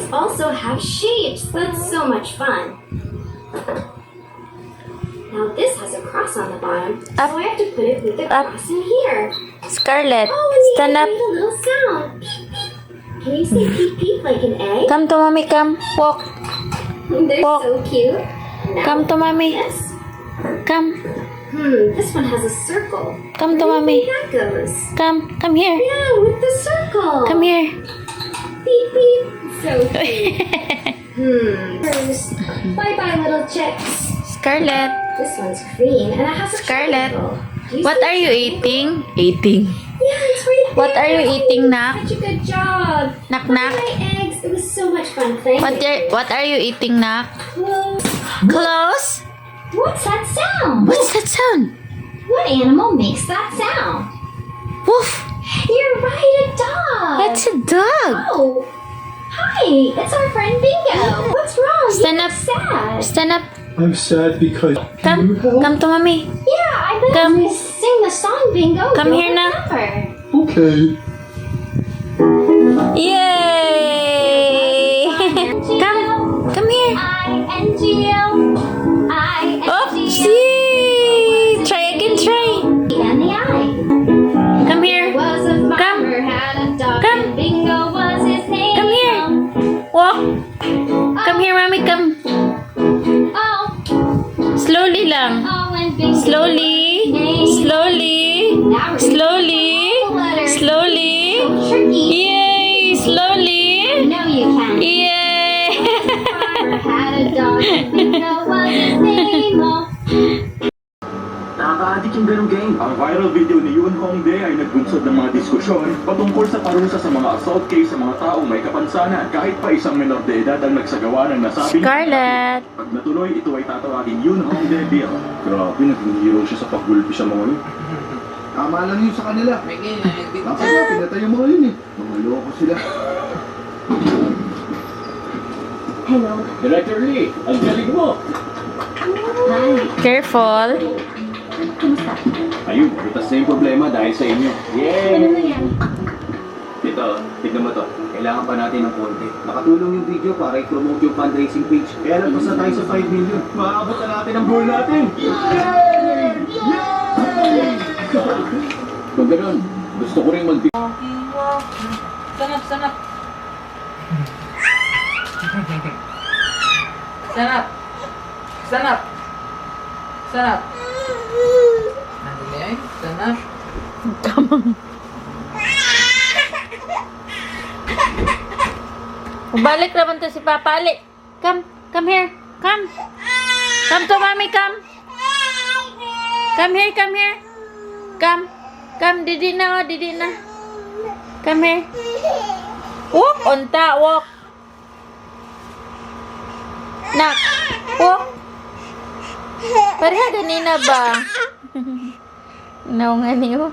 these also have shapes. That's so much fun. Now this has a cross on the bottom, so I have to put it with the cross in here. Scarlett, Oh, and stand the up. egg made a little sound. Peep, peep. Can you say peep peep like an egg? Come to mommy, come. Walk. They're Walk. so cute. Now, Come to mommy. Yes. Come. This one has a circle. Come to Where do you mommy. think that goes? Come here. Yeah, with the circle. Come here. Beep beep. So cute. First, bye bye little chicks. Scarlett, This one's green and it has a Scarlett, triangle. Do what see are you the eating? triangle? Eating. Yeah, it's right there. What are you eating, Nak? Such a good job. Nak, Bye Nak. my eggs. It was so much fun playing. What are you eating, Nak? Close. Close? What's that sound? What's that sound? What animal makes that sound? Woof. You're right, a dog. That's a dog. Oh, hi. It's our friend Bingo. What's wrong? Stand You up. look sad. Stand up. I'm sad because Come. you help. Come to mommy. Yeah, I bet Come. I'm gonna sing the song Bingo. Come You'll here now. remember. Okay. Yay! Come here. I-N-G-O. Oopsie! Try again, try. And the I. Come here. Was a farmer, had a dog, Come. and Bingo was his name. Come here. Walk. Come here, mommy, come. Oh, Slowly lang. oh, and Bingo. Slowly. Slowly. Now we're Slowly. Slowly. tricky. Yay! Slowly. No, you can't. Yay! Farmer had a dog, and Bingo was his name. Oh. Nakaka-addict yung ganong game. Ang viral video ni Yoon Hongdae ay nagbunsod ng mga diskusyon patungkol sa parusa sa mga assault case sa mga taong may kapansanan. Kahit pa isang menor de edad ang nagsagawa ng nasabing Scarlett. pag natuloy, ito ay tatawagin Yoon Hongdae Bill. Grabe, naging hero siya sa paggulpi sa mga yun. Tama lang yun sa kanila. Bakit nga, pinatay yung mga yun eh. Mga loko sila. Hello. Director Lee, ang galing mo! Hi. Careful. Kumusta? Ayun, butas na yung problema dahil sa inyo. Ano Yay! na yan? Ito, tignan mo to. Kailangan pa natin ng konti. Nakatulong yung video para i-promote yung fundraising page. Kaya lang basta tayo sa 5 million. Maabot na natin ang goal natin! Yay! Yay! Kung ganun, gusto ko rin Sanap, sanap. Sanap. Sanap. Sanap. Nandun sanap. Kamang. Balik naman to si Papa. Ali. Come here. Come. Come to mommy, come. Come here, come here. Come. Come, didi na, oh, didi na. Come here. Walk, unta, walk. Nak, walk. Pareha ganina ba? No nga niyo.